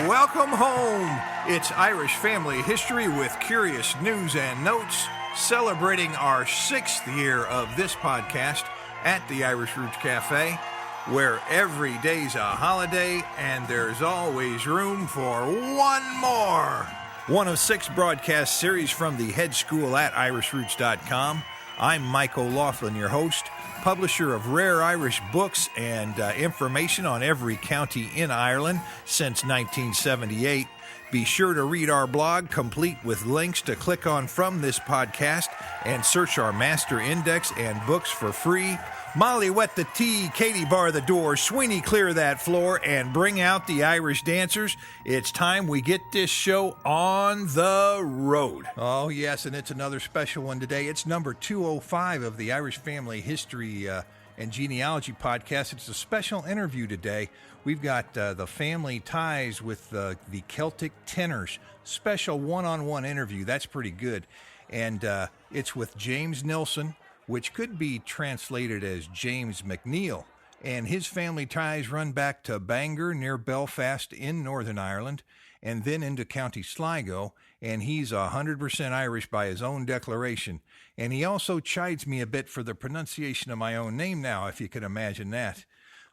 Welcome home. It's Irish Family History with curious news and notes, celebrating our 6th year of this podcast at the Irish Roots Cafe, where every day's a holiday and there's always room for one more. One of 6 broadcast series from the head school at irishroots.com. I'm Mike OLaughlin, your host, publisher of rare Irish books and information on every county in Ireland since 1978. Be sure to read our blog, complete with links to click on from this podcast, and search our master index and books for free. Molly, wet the tea, Katie, bar the door, Sweeney, clear that floor, and bring out the Irish dancers. It's time we get this show on the road. Oh, yes, and it's another special one today. It's number 205 of the Irish Family History and Genealogy podcast. It's a special interview today. We've got the family ties with the Celtic Tenors. Special one-on-one interview. That's pretty good. And it's with James Nilsson, which could be translated as James McNeil, and his family ties run back to Bangor near Belfast in Northern Ireland, and then into County Sligo, and he's 100% Irish by his own declaration. And he also chides me a bit for the pronunciation of my own name now, if you can imagine that.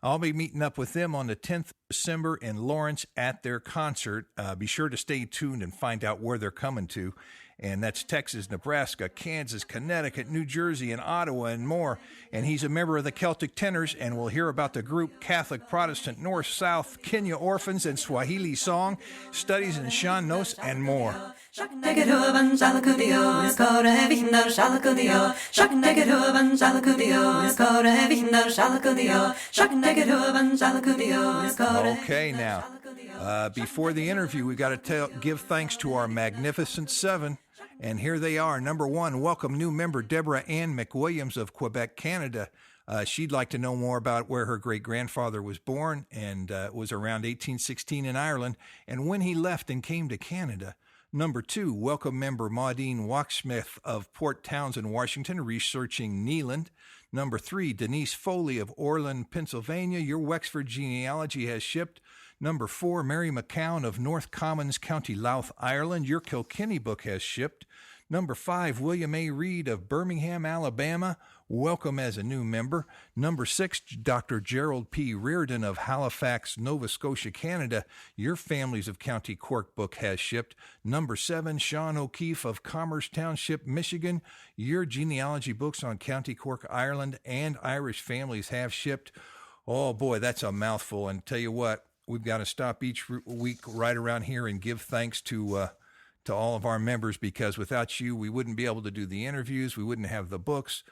I'll be meeting up with them on the 10th of December in Lawrence at their concert. Be sure to stay tuned and find out where they're coming to. And that's Texas, Nebraska, Kansas, Connecticut, New Jersey, and Ottawa, and more. And he's a member of the Celtic Tenors, and we'll hear about the group Catholic, Protestant, North, South, Kenya Orphans, and Swahili song, studies in Shownotes, and more. Okay, now, before the interview, we got to give thanks to our magnificent 7. And here they are. Number 1, welcome new member Deborah Ann McWilliams of Quebec, Canada. She'd like to know more about where her great-grandfather was born, and it was around 1816 in Ireland, and when he left and came to Canada. Number 2, welcome member Maudine Walksmith of Port Townsend, Washington, researching Kneeland. Number 3, Denise Foley of Orland, Pennsylvania. Your Wexford genealogy has shipped. Number 4, Mary McCown of North Commons, County Louth, Ireland. Your Kilkenny book has shipped. Number 5, William A. Reed of Birmingham, Alabama. Welcome as a new member. Number 6, Dr. Gerald P. Reardon of Halifax, Nova Scotia, Canada. Your Families of County Cork book has shipped. Number 7, Sean O'Keefe of Commerce Township, Michigan. Your genealogy books on County Cork, Ireland, and Irish families have shipped. Oh, boy, that's a mouthful. And tell you what, we've got to stop each week right around here and give thanks to all of our members, because without you, we wouldn't be able to do the interviews. We wouldn't have the books.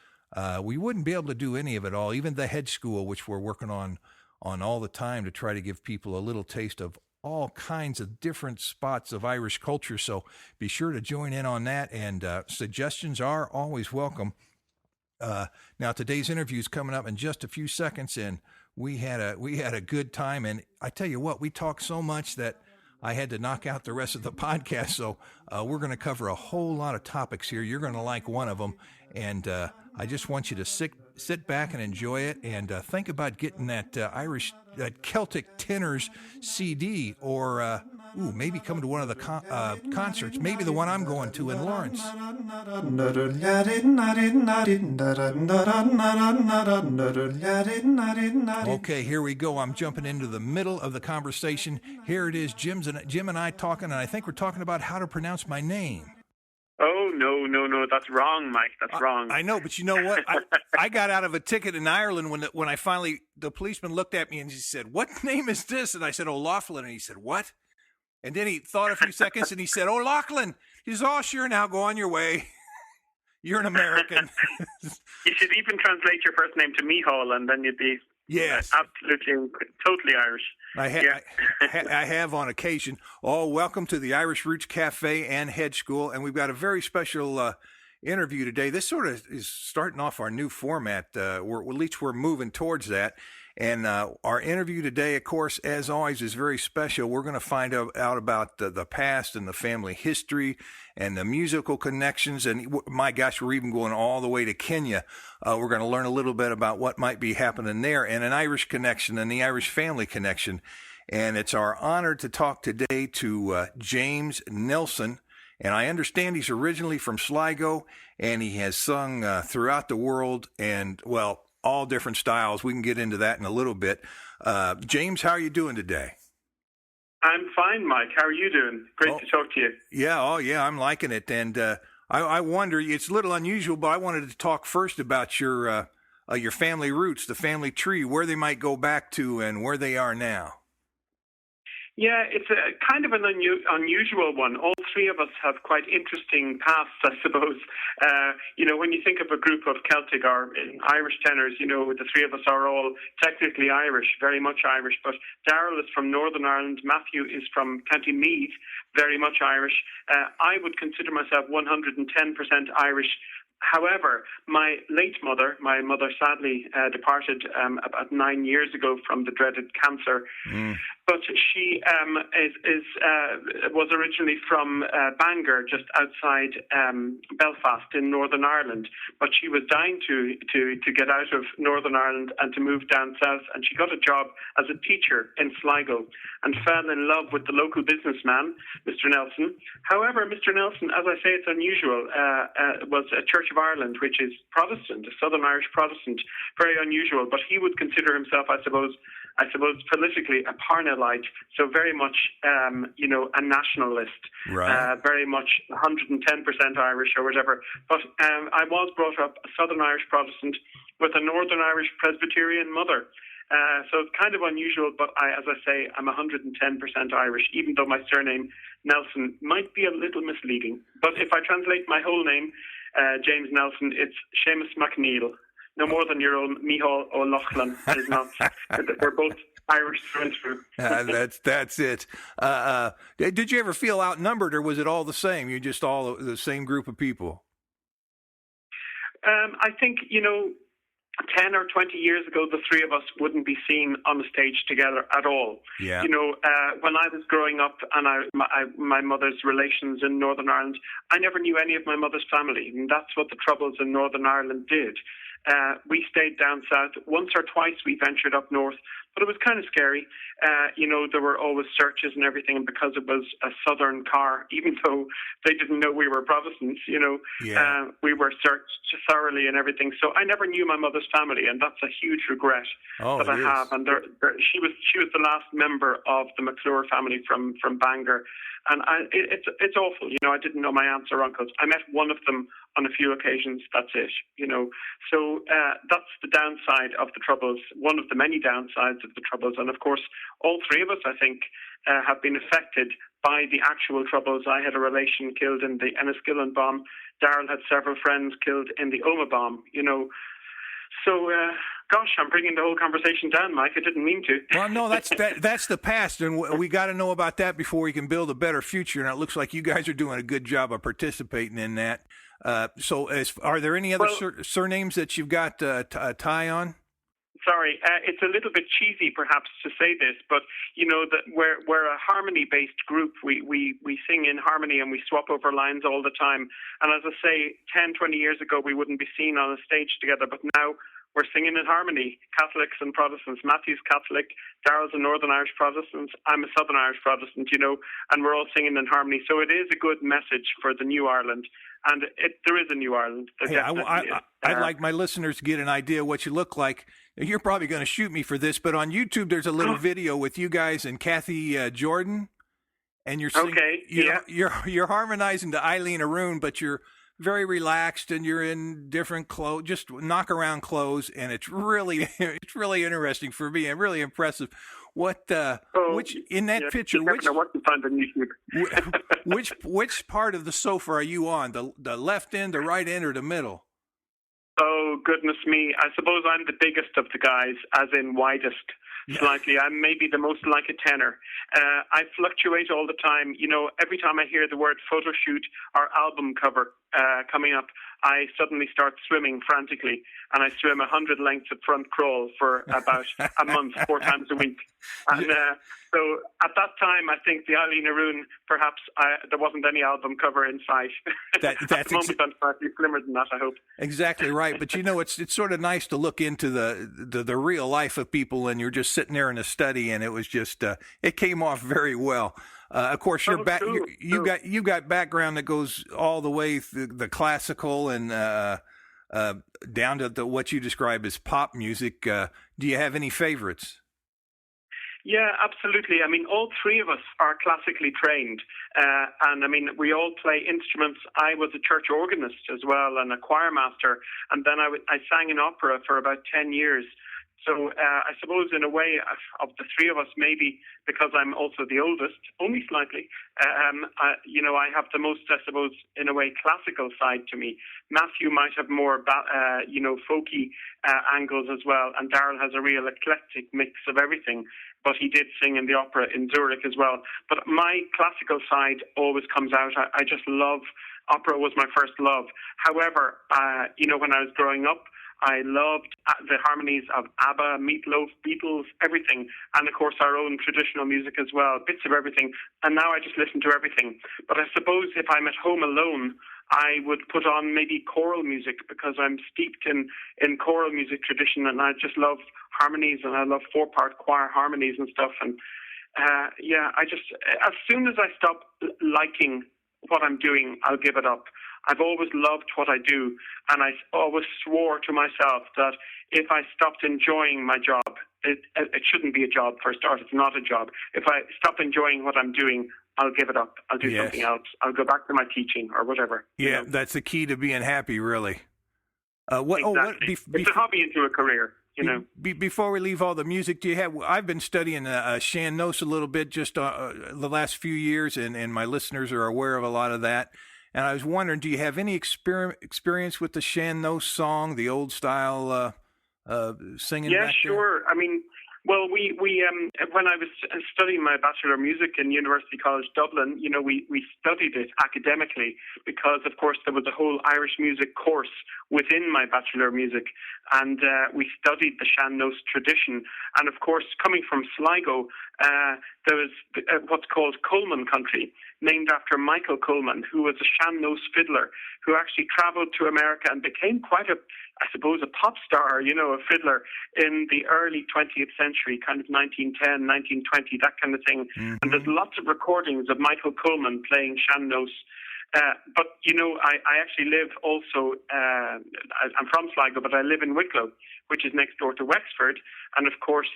We wouldn't be able to do any of it all, even the head school, which we're working on all the time to try to give people a little taste of all kinds of different spots of Irish culture. So be sure to join in on that, and suggestions are always welcome. Now, today's interview is coming up in just a few seconds, and we had a good time. And I tell you what, we talked so much that I had to knock out the rest of the podcast. So we're going to cover a whole lot of topics here. You're going to like one of them, and I just want you to sit back and enjoy it, and think about getting that that Celtic Tenors CD, or maybe come to one of the concerts, maybe the one I'm going to in Lawrence. Okay, here we go. I'm jumping into the middle of the conversation. Here it is, Jim and I talking, and I think we're talking about how to pronounce my name. Oh, no, that's wrong, Mike. That's wrong. I know, but you know what? I got out of a ticket in Ireland when I finally, the policeman looked at me and he said, "What name is this?" And I said, "OLaughlin." And he said, "What?" And then he thought a few seconds and he said, "OLaughlin." He says, "Oh, sure, now go on your way. You're an American." You should even translate your first name to Mihal, and then you'd be absolutely, totally Irish. I have on occasion. Oh, welcome to the Irish Roots Cafe and Head School, and we've got a very special interview today. This sort of is starting off our new format. At least we're moving towards that. And our interview today, of course, as always, is very special. We're going to find out about the past and the family history and the musical connections. And my gosh, we're even going all the way to Kenya. We're going to learn a little bit about what might be happening there, and an Irish connection and the Irish family connection. And it's our honor to talk today to James Nelson. And I understand he's originally from Sligo, and he has sung throughout the world and, well, all different styles. We can get into that in a little bit. James, how are you doing today? I'm fine, Mike. How are you doing? Great to talk to you. Yeah, I'm liking it. And I wonder, it's a little unusual, but I wanted to talk first about your family roots, the family tree, where they might go back to and where they are now. Yeah, it's a kind of an unusual one. All three of us have quite interesting pasts, I suppose. When you think of a group of Celtic or Irish tenors, the three of us are all technically Irish, very much Irish. But Darrell is from Northern Ireland. Matthew is from County Meath, very much Irish. I would consider myself 110% Irish. However, my mother sadly departed about 9 years ago from the dreaded cancer. But she was originally from Bangor, just outside Belfast in Northern Ireland. But she was dying to get out of Northern Ireland and to move down south. And she got a job as a teacher in Sligo and fell in love with the local businessman, Mr. Nelson. However, Mr. Nelson, as I say, it's unusual, was a Church of Ireland, which is Protestant, a Southern Irish Protestant, very unusual. But he would consider himself, I suppose, politically a Parnellite, so very much, a nationalist, right. Very much 110% Irish or whatever. But I was brought up a Southern Irish Protestant with a Northern Irish Presbyterian mother. So it's kind of unusual, but as I say, I'm 110% Irish, even though my surname, Nelson, might be a little misleading. But if I translate my whole name, James Nelson, it's Seamus McNeil. No more than your own Micheál O'Loughlin. Is not. We're both Irish through and through. That's it. Did you ever feel outnumbered, or was it all the same? You're just all the same group of people? I think, 10 or 20 years ago, the three of us wouldn't be seen on the stage together at all. Yeah. When I was growing up and my mother's relations in Northern Ireland, I never knew any of my mother's family. And that's what the Troubles in Northern Ireland did. We stayed down south. Once or twice we ventured up north, but it was kind of scary. There were always searches and everything, and because it was a southern car, even though they didn't know we were Protestants, we were searched thoroughly and everything. So I never knew my mother's family, and that's a huge regret that I have. And she was the last member of the McClure family from Bangor. And it's awful, I didn't know my aunts or uncles. I met one of them on a few occasions. That's it, So that's the downside of the Troubles, one of the many downsides of the Troubles. And of course, all three of us, I think, have been affected by the actual Troubles. I had a relation killed in the Enniskillen bomb. Darrell had several friends killed in the Omagh bomb, So, gosh, I'm bringing the whole conversation down, Mike. I didn't mean to. Well, no, that's the past, and we got to know about that before we can build a better future. And it looks like you guys are doing a good job of participating in that. So, are there any other surnames that you've got a tie on? Sorry, it's a little bit cheesy, perhaps, to say this, but that we're a harmony-based group. We sing in harmony and we swap over lines all the time. And as I say, 10, 20 years ago, we wouldn't be seen on a stage together, but now we're singing in harmony, Catholics and Protestants. Matthew's Catholic, Darrell's a Northern Irish Protestant, I'm a Southern Irish Protestant, and we're all singing in harmony. So it is a good message for the new Ireland. And there is a new Ireland. I'd like my listeners to get an idea what you look like. You're probably going to shoot me for this, but on YouTube, there's a little video with you guys and Cathy Jordan, and you're singing, you're harmonizing to Eileen Aroon, but you're very relaxed and you're in different clothes, just knock around clothes, and it's really interesting for me and really impressive. Which in that picture, what to find on YouTube. which part of the sofa are you on? The left end, the right end, or the middle? Oh, goodness me. I suppose I'm the biggest of the guys, as in widest, slightly. I'm maybe the most like a tenor. I fluctuate all the time. Every time I hear the word photo shoot or album cover, coming up, I suddenly start swimming frantically, and I swim 100 lengths of front crawl for about a month, 4 times a week. And so at that time, I think the Eileen Aroon, perhaps there wasn't any album cover in sight. At the moment, I'm slightly slimmer than that, I hope. Exactly right. But, it's sort of nice to look into the real life of people, and you're just sitting there in a study, and it was just, it came off very well. Of course, you got background that goes all the way through the classical and down to what you describe as pop music. Do you have any favorites? Yeah, absolutely. I mean, all 3 of us are classically trained. And I mean, we all play instruments. I was a church organist as well and a choir master. And then I sang in opera for about 10 years. So I suppose in a way of the 3 of us, maybe because I'm also the oldest, only slightly, I have the most, I suppose, in a way, classical side to me. Matthew might have more, folky angles as well. And Darryl has a real eclectic mix of everything. But he did sing in the opera in Zurich as well. But my classical side always comes out. I just love, opera was my first love. However, when I was growing up, I loved the harmonies of ABBA, Meatloaf, Beatles, everything. And, of course, our own traditional music as well, bits of everything. And now I just listen to everything. But I suppose if I'm at home alone, I would put on maybe choral music because I'm steeped in choral music tradition, and I just love harmonies, and I love 4-part choir harmonies and stuff. And, as soon as I stop liking what I'm doing, I'll give it up. I've always loved what I do, and I always swore to myself that if I stopped enjoying my job, it shouldn't be a job for a start. It's not a job. If I stop enjoying what I'm doing, I'll give it up. I'll do something else. I'll go back to my teaching or whatever. Yeah, that's the key to being happy, really. Exactly. It's a hobby into a career. Before we leave all the music, I've been studying Shownotes a little bit just the last few years, and my listeners are aware of a lot of that. And I was wondering, do you have any experience with the Shownotes song, the old style singing? Yeah, back sure. there? I mean, well, we when I was studying my Bachelor of Music in University College Dublin, we studied it academically because, of course, there was a whole Irish music course within my Bachelor of Music, and we studied the Shownotes tradition. And, of course, coming from Sligo, there was what's called Coleman Country, named after Michael Coleman, who was a Nós Fiddler, who actually travelled to America and became quite a pop star, a fiddler in the early 20th century, kind of 1910, 1920, that kind of thing. Mm-hmm. And there's lots of recordings of Michael Coleman playing Shownotes. But, I actually live also, I'm from Sligo, but I live in Wicklow, which is next door to Wexford. And, of course,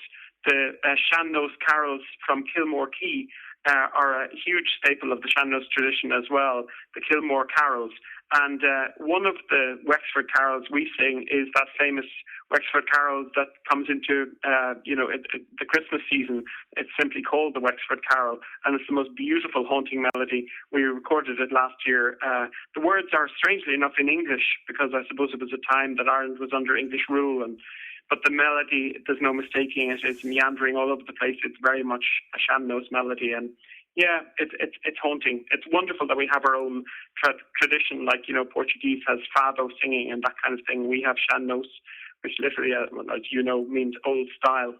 the Shownotes Carols from Kilmore Quay are a huge staple of the Shownotes tradition as well, the Kilmore Carols. And one of the Wexford Carols we sing is that famous Wexford Carol that comes into, the Christmas season. It's simply called the Wexford Carol, and it's the most beautiful, haunting melody. We recorded it last year. The words are, strangely enough, in English, because I suppose it was a time that Ireland was under English rule, but the melody, there's no mistaking it. It's meandering all over the place. It's very much a Shownotes melody, and yeah, it's haunting. It's wonderful that we have our own tradition, like Portuguese has fado singing and that kind of thing. We have Shownotes, which literally, as you know, means old style,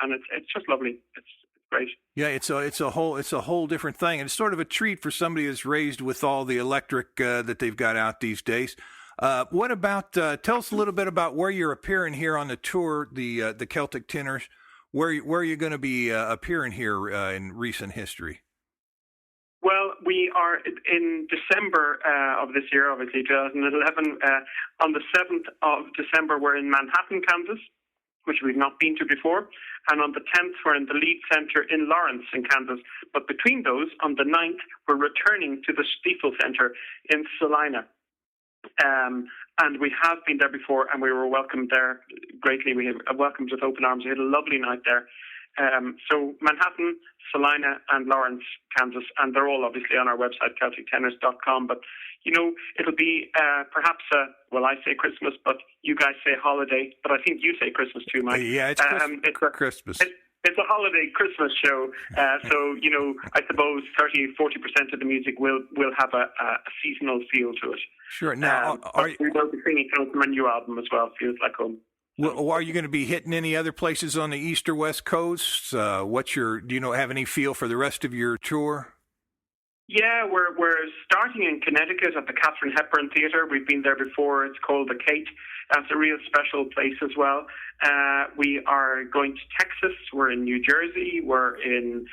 and it's just lovely. It's great. Yeah, it's a whole different thing, and it's sort of a treat for somebody that's raised with all the electric that they've got out these days. What about, tell us a little bit about where you're appearing here on the tour, the Celtic Tenors, where you're going to be appearing here in recent history? Well, we are in December of this year, obviously 2011. On the 7th of December, we're in Manhattan, Kansas, which we've not been to before. And on the 10th, we're in the Lead Centre in Lawrence in Kansas. But between those, on the 9th, we're returning to the Stiefel Centre in Salina. And we have been there before, and we were welcomed there greatly. We were welcomed with open arms. We had a lovely night there. So Manhattan, Salina, and Lawrence, Kansas, and they're all obviously on our website, CelticTenors.com. But, it'll be perhaps, I say Christmas, but you guys say holiday, but I think you say Christmas too, Mike. Yeah, it's Christmas. It's a holiday Christmas show, so I suppose 30-40% of the music will have a seasonal feel to it. Sure. Now, we will be singing some of my new album as well. Feels Like Home. Well, are you going to be hitting any other places on the East or West Coast? Do you have any feel for the rest of your tour? Yeah, we're starting in Connecticut at the Katharine Hepburn Theatre. We've been there before. It's called the Kate. That's a real special place as well. We are going to Texas. We're in New Jersey. We're in,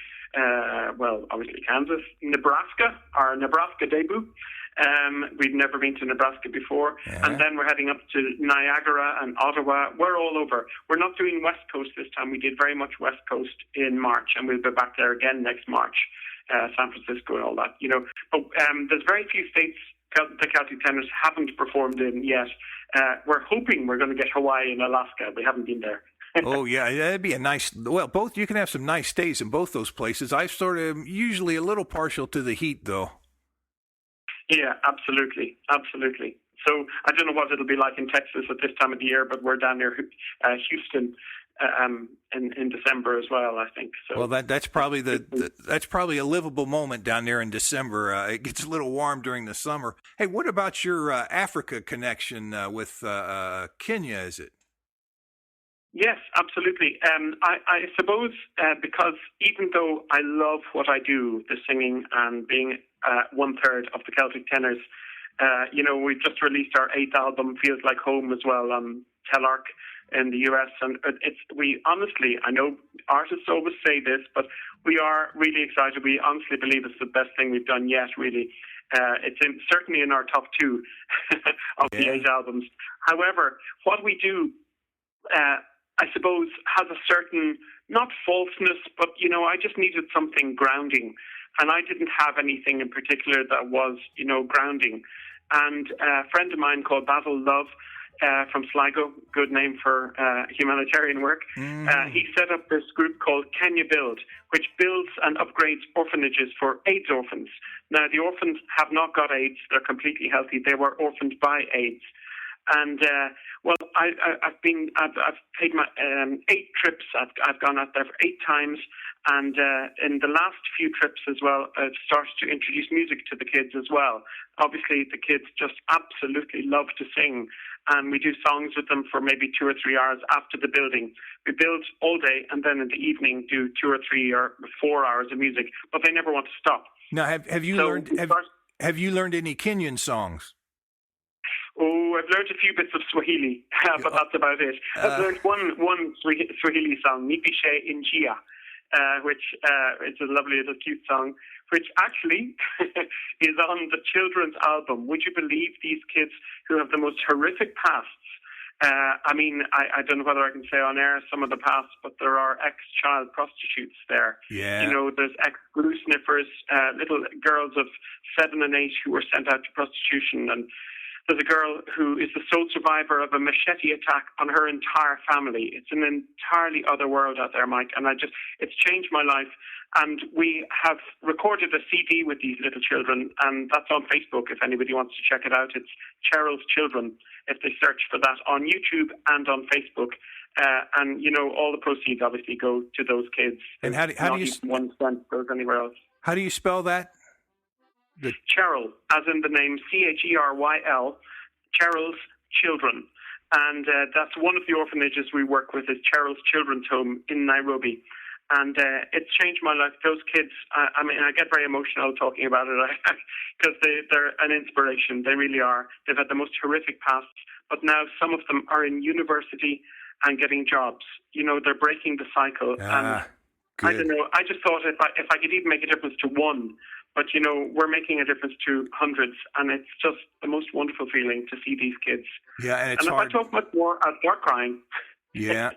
obviously Kansas, Nebraska, our Nebraska debut. We've never been to Nebraska before. Yeah. And then we're heading up to Niagara and Ottawa. We're all over. We're not doing West Coast this time. We did very much West Coast in March, and we'll be back there again next March, San Francisco and all that, But there's very few states the Celtic Tenors haven't performed in yet. We're hoping we're going to get Hawaii and Alaska. We haven't been there. Oh, yeah, that'd be a nice... Well, both you can have some nice stays in both those places. I'm sort of usually a little partial to the heat, though. Yeah, absolutely. So I don't know what it'll be like in Texas at this time of the year, but we're down near Houston in December as well, I think. So, well, that's probably that's probably a livable moment down there in December. It gets a little warm during the summer. Hey, what about your Africa connection with Kenya? Is it? Yes, absolutely. I suppose because even though I love what I do, the singing and being 1/3 of the Celtic Tenors, we've just released our 8th album, Feels Like Home, as well on Telarc in the US, and we honestly, I know artists always say this, but we are really excited. We honestly believe it's the best thing we've done yet, really. It's certainly in our top 2 of the 8 albums. However, what we do, I suppose, has a certain, not falseness, but, I just needed something grounding. And I didn't have anything in particular that was, grounding. And a friend of mine called Basil Love from Sligo, good name for humanitarian work, he set up this group called Kenya Build, which builds and upgrades orphanages for AIDS orphans. Now, the orphans have not got AIDS. They're completely healthy. They were orphaned by AIDS. And I've paid my 8 trips. I've gone out there for 8 times, and in the last few trips as well, I've started to introduce music to the kids as well. Obviously, the kids just absolutely love to sing, and we do songs with them for maybe 2 or 3 hours after the building. We build all day, and then in the evening do 2 or 3 or 4 hours of music, but they never want to stop. Now, have you learned any Kenyan songs? Oh, I've learned a few bits of Swahili, but that's about it. I've learned one Swahili song, Nipishe Injia, which it's a lovely little cute song, which actually is on the children's album. Would you believe these kids who have the most horrific pasts? I don't know whether I can say on air some of the pasts, but there are ex-child prostitutes there. Yeah. There's ex-glue sniffers, little girls of 7 and 8 who were sent out to prostitution, and there's a girl who is the sole survivor of a machete attack on her entire family. It's an entirely other world out there, Mike, and it's changed my life. And we have recorded a CD with these little children, and that's on Facebook if anybody wants to check it out. It's Cheryl's Children, if they search for that on YouTube and on Facebook. And all the proceeds obviously go to those kids. And how do you 1 cent goes anywhere else. How do you spell that? Cheryl, as in the name Cheryl, Cheryl's Children. And that's one of the orphanages we work with, is Cheryl's Children's Home in Nairobi. And it's changed my life. Those kids, I get very emotional talking about it because they're an inspiration. They really are. They've had the most horrific pasts, but now some of them are in university and getting jobs. They're breaking the cycle. And good. I don't know. I just thought if I could even make a difference to one, but, we're making a difference to hundreds, and it's just the most wonderful feeling to see these kids. Yeah, and it's hard. If I talk much more, I'll start crying. Yeah.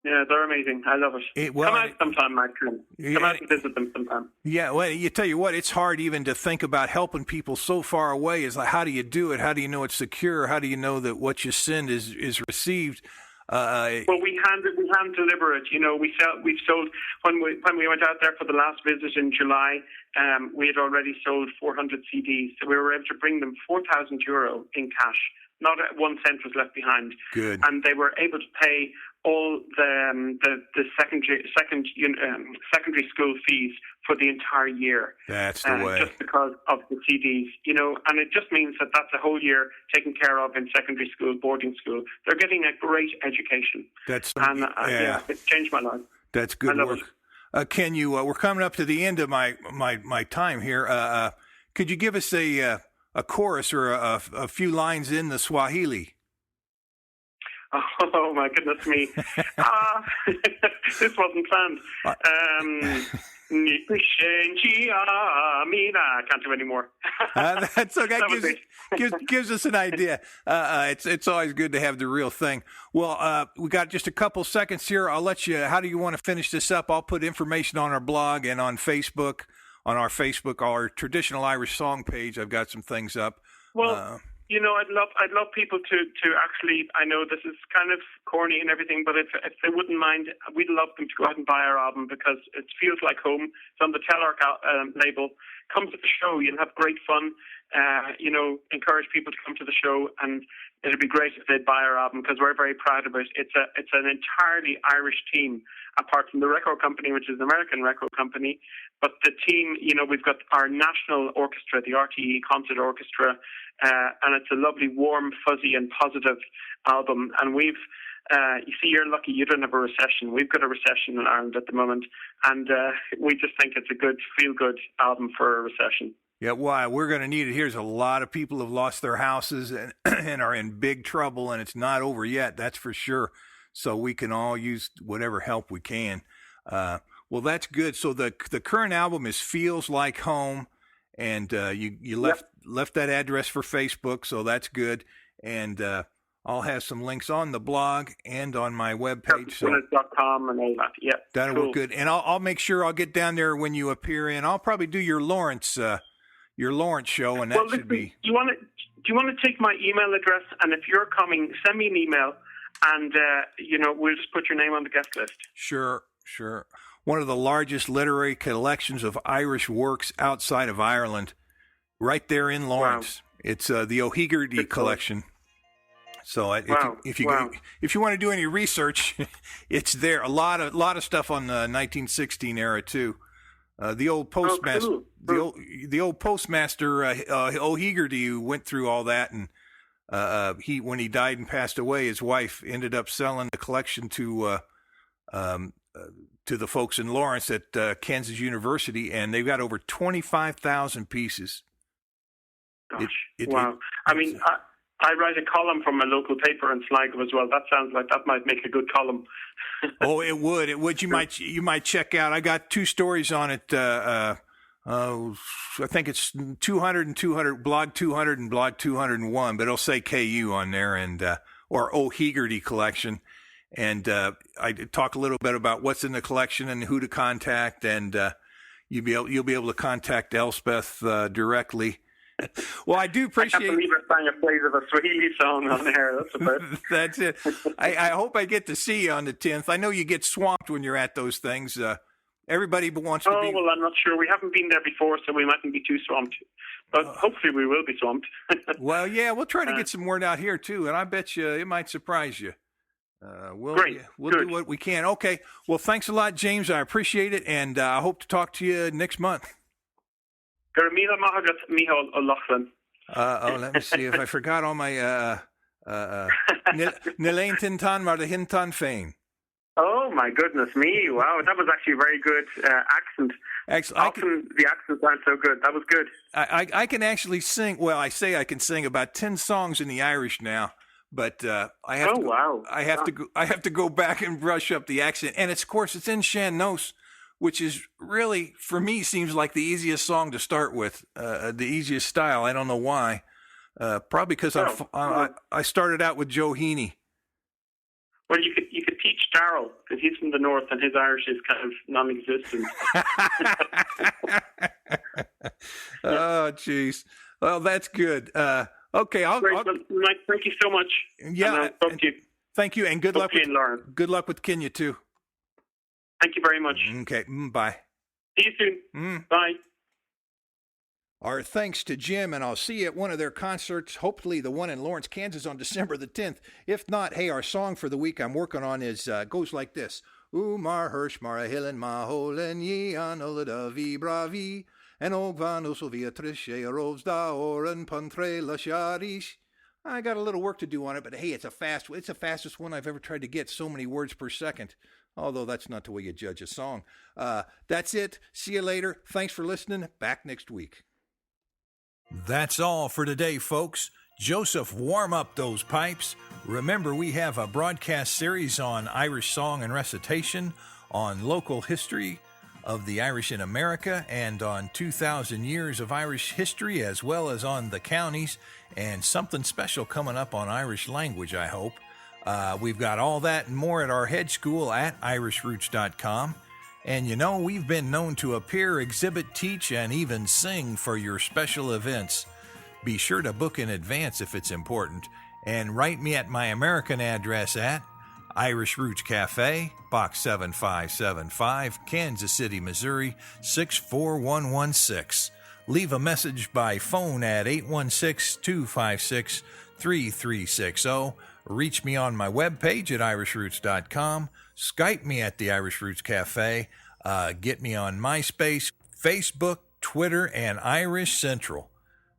Yeah, they're amazing. I love it. Come out sometime, Mike. Come out and visit them sometime. Yeah, well, you tell you what, it's hard even to think about helping people so far away. It's like, how do you do it? How do you know it's secure? How do you know that what you send is received? Well, we hand deliver it. We've sold when we went out there for the last visit in July. We had already sold 400 CDs, so we were able to bring them €4,000 in cash. Not 1 cent was left behind. Good. And they were able to pay all the secondary school fees for the entire year. That's the way. Just because of the CDs, and it just means that that's a whole year taken care of in secondary school, boarding school. They're getting a great education. It's changed my life. That's good work. Ken, we're coming up to the end of my time here. Could you give us a chorus or a few lines in the Swahili? Oh my goodness me! This wasn't planned. I can't do any more. That's okay. Gives us an idea. It's always good to have the real thing. Well, we got just a couple seconds here. I'll let you. How do you want to finish this up? I'll put information on our blog and on Facebook. On our Facebook, our traditional Irish song page. I've got some things up. Well. I'd love people to actually. I know this is kind of corny and everything, but if they wouldn't mind, we'd love them to go out and buy our album because it feels like home. It's on the Tenor label. Come to the show. You'll have great fun. Encourage people to come to the show, and it'd be great if they'd buy our album because we're very proud of it. It's an entirely Irish team, apart from the record company, which is an American record company. But the team, we've got our national orchestra, the RTE Concert Orchestra, and it's a lovely, warm, fuzzy, and positive album. And we've, you're lucky you don't have a recession. We've got a recession in Ireland at the moment, and we just think it's a good, feel-good album for a recession. Yeah, why? We're going to need it. Here's a lot of people have lost their houses and are in big trouble, and it's not over yet, that's for sure. So we can all use whatever help we can. Well, that's good. So the current album is Feels Like Home, and you left that address for Facebook, so that's good. And I'll have some links on the blog and on my webpage. So .com and all that. Yeah, that'll work good. And I'll make sure I'll get down there when you appear in. I'll probably do your Lawrence show, and that should be. Do you want to take my email address? And if you're coming, send me an email, and we'll just put your name on the guest list. Sure. One of the largest literary collections of Irish works outside of Ireland, right there in Lawrence. Wow. It's the O'Hegarty collection. So if you want to do any research, it's there. A lot of stuff on the 1916 era too. The old postmaster, the old postmaster O'Hegarty, who went through all that, and when he died and passed away, his wife ended up selling the collection to the folks in Lawrence at Kansas University, and they've got over 25,000 pieces. Gosh, wow! I write a column from a local paper in Sligo as well. That sounds like that might make a good column. Oh, it would. It would. You might check out. I got two stories on it. I think it's 200 and 200, blog 200 and blog 201, but it'll say KU on there, and or O'Hegarty collection. And I talk a little bit about what's in the collection and who to contact, and you'll be able to contact Elspeth directly. Well, I do appreciate. I can't believe I sang a phrase of a Swahili song on there. That's about. That's it. I hope I get to see you on the 10th. I know you get swamped when you're at those things. Everybody wants to be. Oh, well, I'm not sure. We haven't been there before, so we mightn't be too swamped. But hopefully we will be swamped. Well, yeah, we'll try to get some word out here, too, and I bet you it might surprise you. We'll do what we can. Okay. Well, thanks a lot, James. I appreciate it, and I hope to talk to you next month. OLaughlin. Let me see if I forgot all my Nilain Tintan mar the Hintan Fane. Oh my goodness me! Wow, that was actually a very good accent. Often the accents aren't so good. That was good. I can actually sing. Well, I say I can sing about 10 songs in the Irish now, but I have to go back and brush up the accent. And of course, it's in Shownotes, which is really, for me, seems like the easiest song to start with, the easiest style. I don't know why. Probably because I started out with Joe Heaney. Well, you could teach Darryl, because he's from the north and his Irish is kind of non-existent. Oh, jeez. Well, that's good. Okay, Mike, thank you so much. Yeah, thank you, and good luck with Kenya too. Thank you very much. Okay, bye. See you soon. Bye. Our thanks to Jim, and I'll see you at one of their concerts, hopefully the one in Lawrence, Kansas on December the 10th. If not, hey, our song for the week I'm working on goes like this. Mar Hirsch, Mara Hillen, Maholen, Ye, Anolada, Vi Bravi, and Ogvan Usovia Trishe, Rovsda, Oren, Pantre, Lasharish. I got a little work to do on it, but hey, it's the fastest one I've ever tried to get, so many words per second. Although that's not the way you judge a song. That's it. See you later. Thanks for listening. Back next week. That's all for today, folks. Joseph, warm up those pipes. Remember, we have a broadcast series on Irish song and recitation, on local history of the Irish in America, and on 2,000 years of Irish history, as well as on the counties, and something special coming up on Irish language, I hope. We've got all that and more at our head school at irishroots.com. And you know, we've been known to appear, exhibit, teach, and even sing for your special events. Be sure to book in advance if it's important, and write me at my American address at Irish Roots Cafe, Box 7575, Kansas City, Missouri, 64116. Leave a message by phone at 816-256-3360. Reach me on my webpage at irishroots.com. Skype me at the Irish Roots Cafe. Get me on MySpace, Facebook, Twitter, and Irish Central.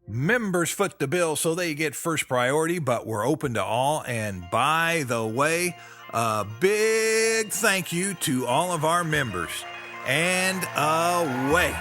Members foot the bill so they get first priority, but we're open to all. And by the way, a big thank you to all of our members. And away.